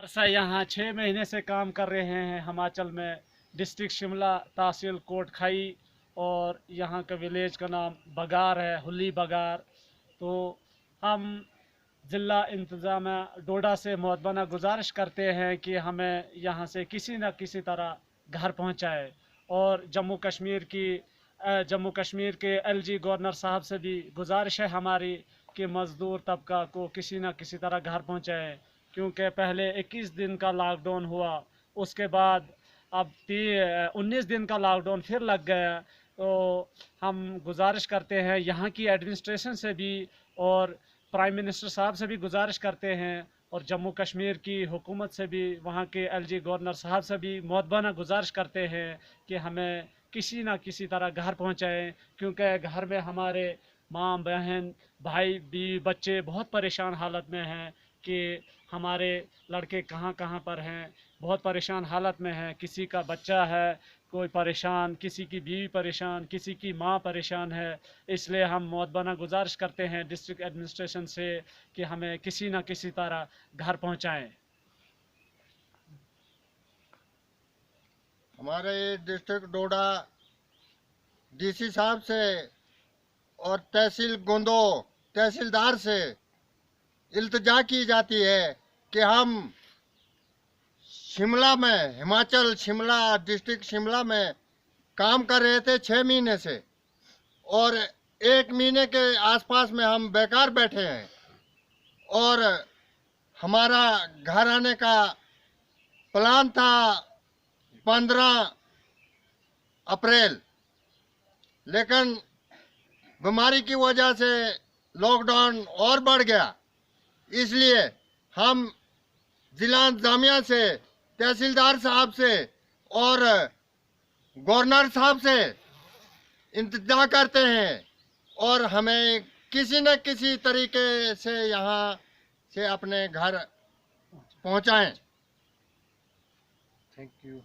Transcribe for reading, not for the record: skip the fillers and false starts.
ऐसा यहाँ 6 महीने से काम कर रहे हैं हिमाचल में, डिस्ट्रिक्ट शिमला, तहसील कोट खाई, और यहाँ का विलेज का नाम बगार है, हुली बगार। तो हम ज़िला इंतज़ाम डोडा से मुअद्दबना गुजारिश करते हैं कि हमें यहाँ से किसी न किसी तरह घर पहुँचाए, और जम्मू कश्मीर के एलजी गवर्नर साहब से भी गुजारिश है हमारी कि मज़दूर तबका को किसी न किसी तरह घर पहुँचाए, क्योंकि पहले 21 दिन का लॉकडाउन हुआ, उसके बाद अब 19 दिन का लॉकडाउन फिर लग गया। तो हम गुजारिश करते हैं यहाँ की एडमिनिस्ट्रेशन से भी, और प्राइम मिनिस्टर साहब से भी गुजारिश करते हैं, और जम्मू कश्मीर की हुकूमत से भी, वहाँ के एलजी गवर्नर साहब से भी मुअद्दबना गुजारिश करते हैं कि हमें किसी ना किसी तरह घर पहुँचाएँ, क्योंकि घर में हमारे माँ बहन भाई बीवी बच्चे बहुत परेशान हालत में हैं कि हमारे लड़के कहाँ कहाँ पर हैं, बहुत परेशान हालत में हैं। किसी का बच्चा है कोई परेशान, किसी की बीवी परेशान, किसी की माँ परेशान है। इसलिए हम मुअद्दबना गुजारिश करते हैं डिस्ट्रिक्ट एडमिनिस्ट्रेशन से कि हमें किसी न किसी तरह घर पहुँचाएँ। हमारे डिस्ट्रिक्ट डोडा डीसी साहब से और तहसील गोंदो तहसीलदार से इल्तिजा की जाती है कि हम शिमला में, हिमाचल शिमला डिस्ट्रिक्ट शिमला में काम कर रहे थे 6 महीने से, और 1 महीने के आसपास में हम बेकार बैठे हैं, और हमारा घर आने का प्लान था 15 अप्रैल, लेकिन बीमारी की वजह से लॉकडाउन और बढ़ गया। इसलिए हम जिला इंतजामिया से, तहसीलदार साहब से और गवर्नर साहब से इंतज़ार करते हैं, और हमें किसी न किसी तरीके से यहाँ से अपने घर पहुँचाएं। Thank you.